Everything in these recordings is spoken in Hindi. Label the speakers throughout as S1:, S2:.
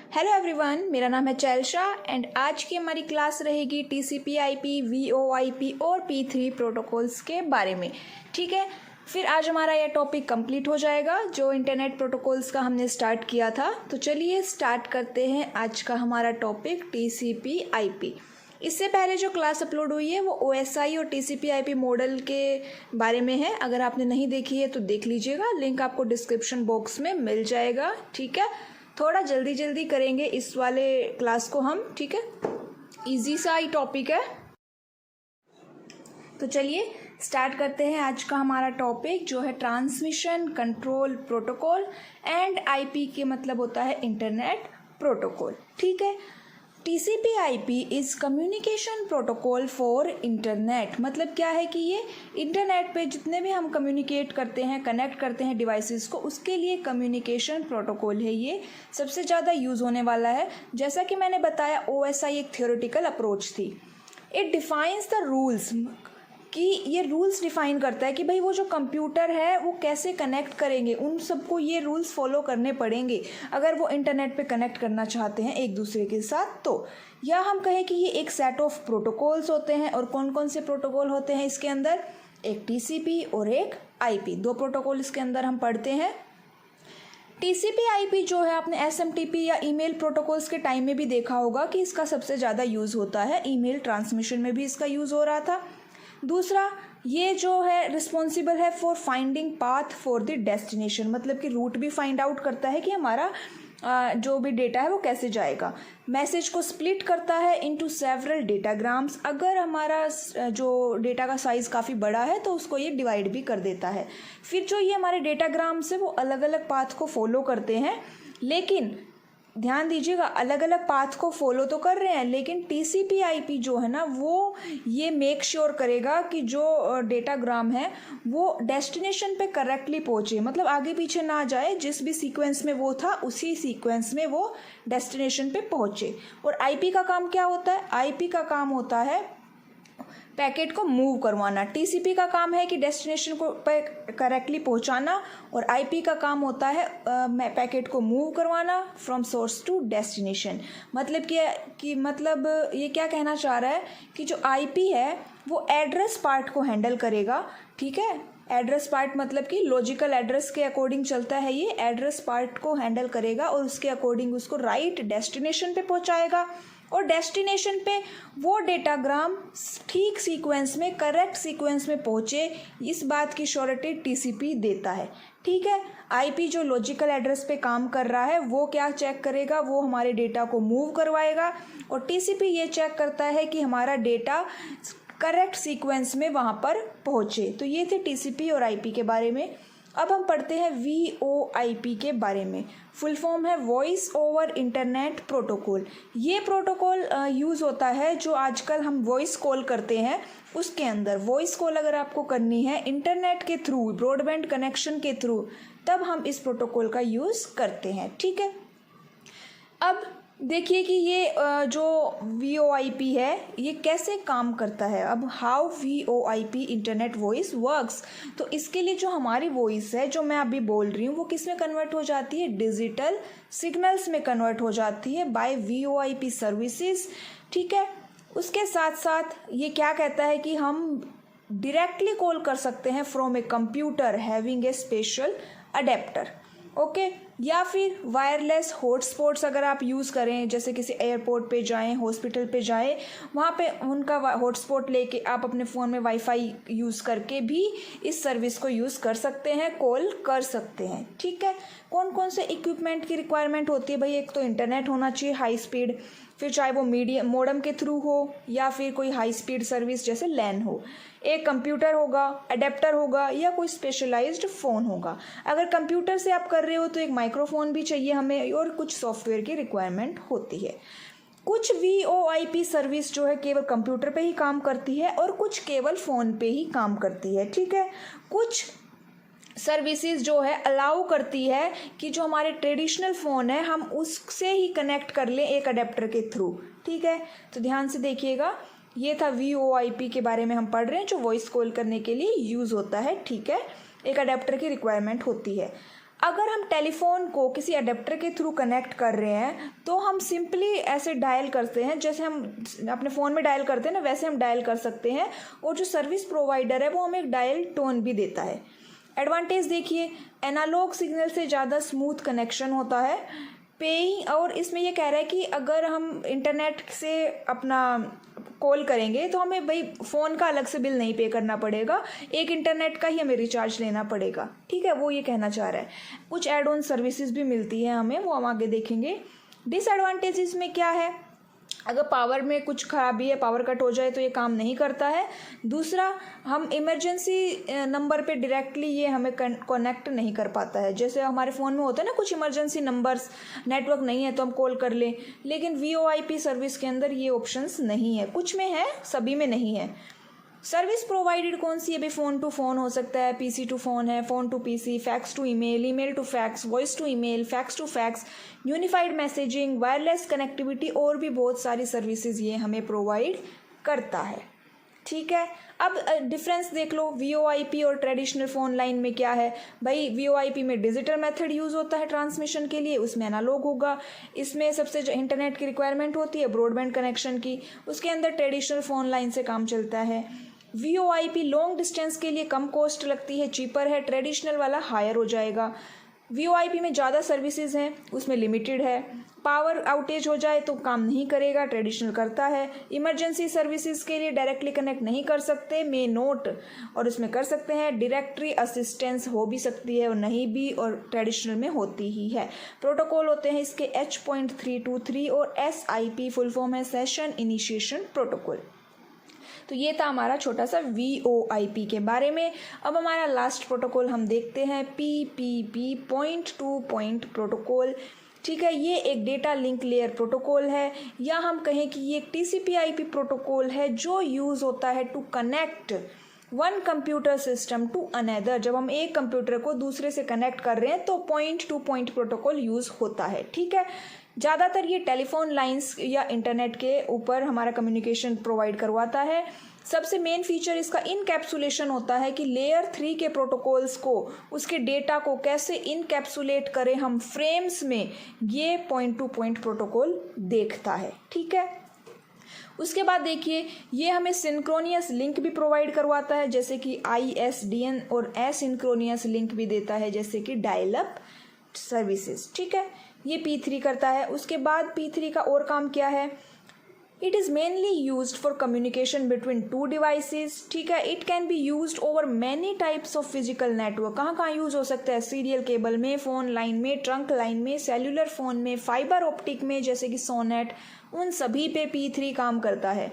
S1: हेलो एवरीवन, मेरा नाम है चैलशा एंड आज की हमारी क्लास रहेगी TCP/IP, VoIP और P3 प्रोटोकॉल्स के बारे में। ठीक है, फिर आज हमारा यह टॉपिक कंप्लीट हो जाएगा जो इंटरनेट प्रोटोकॉल्स का हमने स्टार्ट किया था। तो चलिए स्टार्ट करते हैं आज का हमारा टॉपिक TCP/IP। इससे पहले जो क्लास अपलोड हुई है वो OSI और TCP/IP मॉडल के बारे में है। अगर आपने नहीं देखी है तो देख लीजिएगा, लिंक आपको डिस्क्रिप्शन बॉक्स में मिल जाएगा। ठीक है, थोड़ा जल्दी करेंगे इस वाले क्लास को हम। ठीक है, इजी सा ही टॉपिक है। तो चलिए स्टार्ट करते हैं आज का हमारा टॉपिक जो है transmission control protocol and IP के मतलब होता है इंटरनेट प्रोटोकॉल। ठीक है, TCP/IP is communication protocol for internet. मतलब क्या है कि ये इंटरनेट पे जितने भी हम कम्युनिकेट करते हैं, कनेक्ट करते हैं डिवाइसेस को, उसके लिए कम्युनिकेशन प्रोटोकॉल है। ये सबसे ज़्यादा यूज़ होने वाला है। जैसा कि मैंने बताया, OSI एक थियोरेटिकल अप्रोच थी। इट डिफाइंस द रूल्स, कि ये रूल्स डिफ़ाइन करता है कि भाई वो जो कंप्यूटर है वो कैसे कनेक्ट करेंगे, उन सबको ये रूल्स फॉलो करने पड़ेंगे अगर वो इंटरनेट पे कनेक्ट करना चाहते हैं एक दूसरे के साथ। तो या हम कहें कि ये एक सेट ऑफ प्रोटोकॉल्स होते हैं। और कौन कौन से प्रोटोकॉल होते हैं इसके अंदर? एक TCP और एक IP, दो प्रोटोकॉल इसके अंदर हम पढ़ते हैं। TCP/IP जो है आपने SMTP या ईमेल प्रोटोकॉल्स के टाइम में भी देखा होगा कि इसका सबसे ज़्यादा यूज़ होता है। ईमेल ट्रांसमिशन में भी इसका यूज़ हो रहा था। दूसरा, ये जो है रिस्पॉन्सिबल है for finding path for the destination, मतलब कि रूट भी फाइंड आउट करता है कि हमारा जो भी डेटा है वो कैसे जाएगा। मैसेज को स्प्लिट करता है इनटू सेवरल डेटाग्राम्स। अगर हमारा जो डेटा का साइज़ काफ़ी बड़ा है तो उसको ये डिवाइड भी कर देता है। फिर जो ये हमारे डेटाग्राम्स है वो अलग अलग पाथ को फॉलो करते हैं, लेकिन ध्यान दीजिएगा अलग अलग पाथ को फॉलो तो कर रहे हैं, लेकिन TCP/IP जो है ना वो ये मेक श्योर करेगा कि जो डेटाग्राम है वो डेस्टिनेशन पे करेक्टली पहुँचे, मतलब आगे पीछे ना जाए, जिस भी सीक्वेंस में वो था उसी सीक्वेंस में वो डेस्टिनेशन पे पहुँचे। और IP का काम क्या होता है? IP का काम होता है पैकेट को मूव करवाना। TCP का काम है कि डेस्टिनेशन को करेक्टली पहुंचाना, और IP का काम होता है पैकेट को मूव करवाना फ्रॉम सोर्स टू डेस्टिनेशन। मतलब कि मतलब ये क्या कहना चाह रहा है कि जो IP है वो एड्रेस पार्ट को हैंडल करेगा। ठीक है, एड्रेस पार्ट मतलब कि लॉजिकल एड्रेस के अकॉर्डिंग चलता है, ये एड्रेस पार्ट को हैंडल करेगा और उसके अकॉर्डिंग उसको राइट डेस्टिनेशन पे पहुंचाएगा। और डेस्टिनेशन पे वो डेटाग्राम ठीक सीक्वेंस में, करेक्ट सीक्वेंस में पहुँचे, इस बात की श्योरिटी TCP देता है। ठीक है, IP जो लॉजिकल एड्रेस पे काम कर रहा है वो क्या चेक करेगा? वो हमारे डेटा को मूव करवाएगा। और TCP ये चेक करता है कि हमारा डेटा करेक्ट सीक्वेंस में वहाँ पर पहुँचे। तो ये थे TCP और IP के बारे में। अब हम पढ़ते हैं VoIP के बारे में। फुल फॉर्म है वॉइस ओवर इंटरनेट प्रोटोकॉल। ये प्रोटोकॉल यूज़ होता है जो आजकल हम वॉइस कॉल करते हैं, उसके अंदर वॉइस कॉल अगर आपको करनी है इंटरनेट के थ्रू, ब्रॉडबैंड कनेक्शन के थ्रू, तब हम इस प्रोटोकॉल का यूज़ करते हैं। ठीक है, अब देखिए कि ये जो VoIP है ये कैसे काम करता है। अब how VoIP internet voice works, तो इसके लिए जो हमारी वॉइस है जो मैं अभी बोल रही हूँ वो किस में कन्वर्ट हो जाती है? डिजिटल सिग्नल्स में कन्वर्ट हो जाती है बाय VoIP सर्विसेज। ठीक है, उसके साथ साथ ये क्या कहता है कि हम डायरेक्टली कॉल कर सकते हैं from a computer having a special adapter. Okay, या फिर वायरलेस हॉटस्पॉट्स अगर आप यूज़ करें, जैसे किसी एयरपोर्ट पे जाएं, हॉस्पिटल पे जाएं, वहाँ पे उनका हॉटस्पॉट लेके आप अपने फ़ोन में वाईफाई यूज़ करके भी इस सर्विस को यूज़ कर सकते हैं, कॉल कर सकते हैं। ठीक है, कौन कौन से इक्विपमेंट की रिक्वायरमेंट होती है भाई? एक तो इंटरनेट होना चाहिए हाई स्पीड, फिर चाहे वो मीडियम मोडम के थ्रू हो या फिर कोई हाई स्पीड सर्विस जैसे LAN हो, एक कंप्यूटर होगा, अडेप्टर होगा, या कोई स्पेशलाइज्ड फ़ोन होगा। अगर कंप्यूटर से आप कर रहे हो तो एक माइक्रोफोन भी चाहिए हमें, और कुछ सॉफ्टवेयर की रिक्वायरमेंट होती है। कुछ VoIP सर्विस जो है केवल कंप्यूटर पे ही काम करती है और कुछ केवल फ़ोन पे ही काम करती है। ठीक है, कुछ सर्विसेज जो है अलाउ करती है कि जो हमारे ट्रेडिशनल फ़ोन है हम उससे ही कनेक्ट कर लें एक अडेप्टर के थ्रू। ठीक है, तो ध्यान से देखिएगा, ये था VoIP के बारे में हम पढ़ रहे हैं जो वॉइस कॉल करने के लिए यूज़ होता है। ठीक है, एक अडेप्टर की रिक्वायरमेंट होती है। अगर हम टेलीफोन को किसी अडेप्टर के थ्रू कनेक्ट कर रहे हैं तो हम सिंपली ऐसे डायल करते हैं, जैसे हम अपने फ़ोन में डायल करते हैं ना, वैसे हम डायल कर सकते हैं। और जो सर्विस प्रोवाइडर है वो हमें एक डायल टोन भी देता है। एडवांटेज देखिए, एनालॉग सिग्नल से ज़्यादा स्मूथ कनेक्शन होता है। पेइंग, और इसमें ये कह रहा है कि अगर हम इंटरनेट से अपना कॉल करेंगे तो हमें भाई फ़ोन का अलग से बिल नहीं पे करना पड़ेगा, एक इंटरनेट का ही हमें रिचार्ज लेना पड़ेगा। ठीक है, वो ये कहना चाह रहा है। कुछ एड ऑन सर्विसेज भी मिलती है हमें, वो हम आगे देखेंगे। डिसएडवांटेजेस में क्या है, अगर पावर में कुछ खराबी है, पावर कट हो जाए तो ये काम नहीं करता है। दूसरा, हम इमरजेंसी नंबर पे डायरेक्टली ये हमें कनेक्ट नहीं कर पाता है। जैसे हमारे फ़ोन में होता है ना कुछ इमरजेंसी नंबर्स, नेटवर्क नहीं है तो हम कॉल कर लें, लेकिन VoIP सर्विस के अंदर ये ऑप्शंस नहीं है। कुछ में है, सभी में नहीं है। सर्विस प्रोवाइडेड कौन सी है भाई, फ़ोन टू फ़ोन हो सकता है, PC टू फ़ोन है, phone to PC, fax to email, email to fax, voice to email, fax to fax, unified messaging, wireless connectivity, और भी बहुत सारी सर्विसेज ये हमें प्रोवाइड करता है। ठीक है, अब डिफरेंस देख लो VoIP और ट्रेडिशनल फ़ोन लाइन में क्या है भाई। VoIP में डिजिटल मेथड यूज़ होता है ट्रांसमिशन के लिए, उसमें एनालॉग होगा। इसमें सबसे जो इंटरनेट की रिक्वायरमेंट होती है ब्रॉडबैंड कनेक्शन की, उसके अंदर ट्रेडिशनल फ़ोन लाइन से काम चलता है। VoIP लॉन्ग डिस्टेंस के लिए कम कॉस्ट लगती है, चीपर है, ट्रेडिशनल वाला हायर हो जाएगा। VoIP में ज़्यादा सर्विसेज हैं, उसमें लिमिटेड है। पावर आउटेज हो जाए तो काम नहीं करेगा, ट्रेडिशनल करता है। इमरजेंसी सर्विसेज के लिए डायरेक्टली कनेक्ट नहीं कर सकते, मे नोट, और उसमें कर सकते हैं। डायरेक्टरी असिस्टेंस हो भी सकती है और नहीं भी, और ट्रेडिशनल में होती ही है। प्रोटोकॉल होते हैं इसके H.323 और SIP फुल फॉर्म है सेशन इनिशिएशन प्रोटोकॉल। तो ये था हमारा छोटा सा VoIP के बारे में। अब हमारा लास्ट प्रोटोकॉल हम देखते हैं, PPP point two point protocol. ठीक है, ये एक डेटा लिंक लेयर प्रोटोकॉल है, या हम कहें कि ये एक TCP/IP प्रोटोकॉल है जो यूज़ होता है to connect one computer system to another. जब हम एक कंप्यूटर को दूसरे से कनेक्ट कर रहे हैं तो point two point protocol use होता है। ठीक है, ज़्यादातर ये टेलीफोन लाइंस या इंटरनेट के ऊपर हमारा कम्युनिकेशन प्रोवाइड करवाता है। सबसे मेन फीचर इसका इनकैप्सुलेशन होता है कि लेयर 3 के प्रोटोकॉल्स को, उसके डेटा को कैसे इनकैप्सुलेट करें हम फ्रेम्स में, ये पॉइंट टू पॉइंट प्रोटोकॉल देखता है। ठीक है, उसके बाद देखिए ये हमें सिंक्रोनियस लिंक भी प्रोवाइड करवाता है, जैसे कि ISDN, और एसिंक्रोनियस लिंक भी देता है, जैसे कि डायल अप सर्विसेज। ठीक है, ये P3 करता है। उसके बाद P3 का और काम क्या है, it is mainly used for communication between two devices. ठीक है, it can be used over many types of physical network. कहाँ कहाँ यूज़ हो सकता है, सीरियल केबल में, फ़ोन लाइन में, ट्रंक लाइन में, सेल्यूलर फ़ोन में, फाइबर ऑप्टिक में जैसे कि सोनेट, उन सभी पे P3 काम करता है।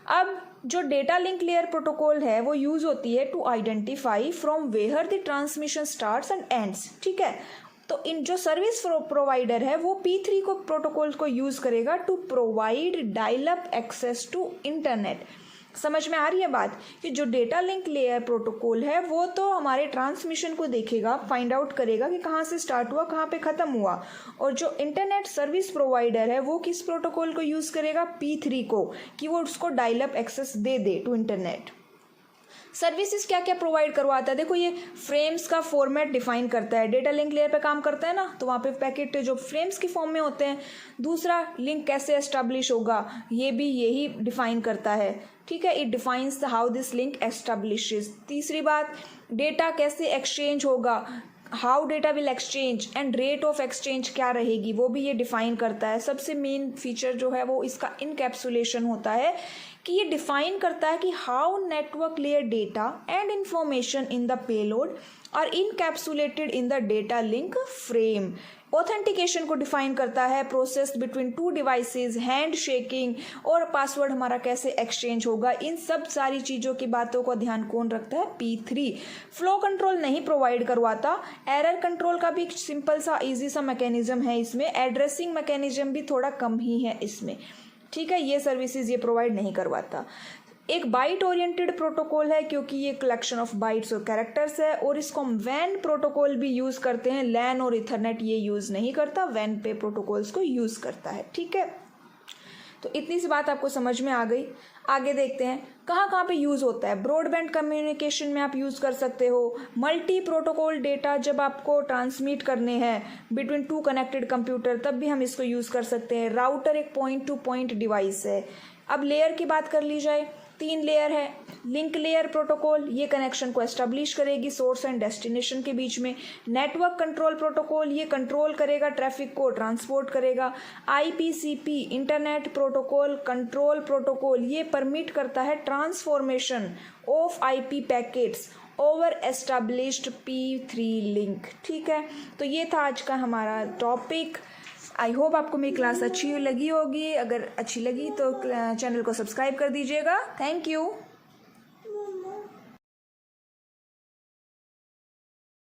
S1: अब जो डेटा लिंक लेयर प्रोटोकॉल है वो यूज़ होती है to identify from where the transmission starts and ends. ठीक है, तो इन जो सर्विस प्रोवाइडर है वो P3 को प्रोटोकॉल को यूज़ करेगा to provide dial up access to internet. समझ में आ रही है बात, कि जो डेटा लिंक लेयर प्रोटोकॉल है वो तो हमारे ट्रांसमिशन को देखेगा, फाइंड आउट करेगा कि कहाँ से स्टार्ट हुआ, कहाँ पे ख़त्म हुआ। और जो इंटरनेट सर्विस प्रोवाइडर है वो किस प्रोटोकॉल को यूज़ करेगा, P3 को, कि वो उसको डायल अप एक्सेस दे दे टू इंटरनेट। सर्विसेज क्या क्या प्रोवाइड करवाता है, देखो ये फ्रेम्स का फॉर्मेट डिफाइन करता है। डेटा लिंक लेयर पे काम करता है ना, तो वहाँ पे पैकेट जो फ्रेम्स की फॉर्म में होते हैं। दूसरा, लिंक कैसे एस्टैब्लिश होगा, ये भी यही डिफाइन करता है। ठीक है, it defines how this link establishes. तीसरी बात, डेटा कैसे एक्सचेंज होगा, how data will exchange and rate of exchange क्या रहेगी, वो भी ये डिफाइन करता है। सबसे मेन फीचर जो है वो इसका इनकैप्सुलेशन होता है, कि ये डिफाइन करता है कि how network layer data and information in the payload are encapsulated in the data link frame. Authentication को डिफाइन करता है, process between two devices, handshaking और पासवर्ड हमारा कैसे एक्सचेंज होगा। इन सब सारी चीज़ों की बातों का ध्यान कौन रखता है, P3। फ्लो कंट्रोल नहीं प्रोवाइड करवाता। एरर कंट्रोल का भी एक सिंपल सा ईजी सा मैकेनिज्म है इसमें। एड्रेसिंग मैकेनिज्म भी थोड़ा कम ही है इसमें। ठीक है, ये सर्विसेज ये प्रोवाइड नहीं करवाता। एक बाइट ओरिएंटेड प्रोटोकॉल है, क्योंकि ये कलेक्शन ऑफ बाइट्स और कैरेक्टर्स है, और इसको हम वैन प्रोटोकॉल भी यूज़ करते हैं। लैन और इथरनेट ये यूज़ नहीं करता, वैन पे प्रोटोकॉल्स को यूज़ करता है। ठीक है, तो इतनी सी बात आपको समझ में आ गई। आगे देखते हैं, कहाँ कहाँ पे यूज़ होता है? ब्रॉडबैंड कम्युनिकेशन में आप यूज़ कर सकते हो। मल्टी प्रोटोकॉल डेटा जब आपको ट्रांसमिट करने हैं बिटवीन टू कनेक्टेड कंप्यूटर, तब भी हम इसको यूज़ कर सकते हैं। राउटर एक पॉइंट टू पॉइंट डिवाइस है। अब लेयर की बात कर ली जाए, 3 लेयर है। लिंक लेयर प्रोटोकॉल, ये कनेक्शन को एस्टेब्लिश करेगी सोर्स एंड डेस्टिनेशन के बीच में। नेटवर्क कंट्रोल प्रोटोकॉल, ये कंट्रोल करेगा, ट्रैफिक को ट्रांसपोर्ट करेगा। IPCP internet protocol control protocol, ये परमिट करता है transformation of IP packets over established P3 link. ठीक है, तो ये था आज का हमारा टॉपिक। आई होप आपको मेरी क्लास अच्छी लगी होगी। अगर अच्छी लगी तो चैनल को सब्सक्राइब कर दीजिएगा। Thank you.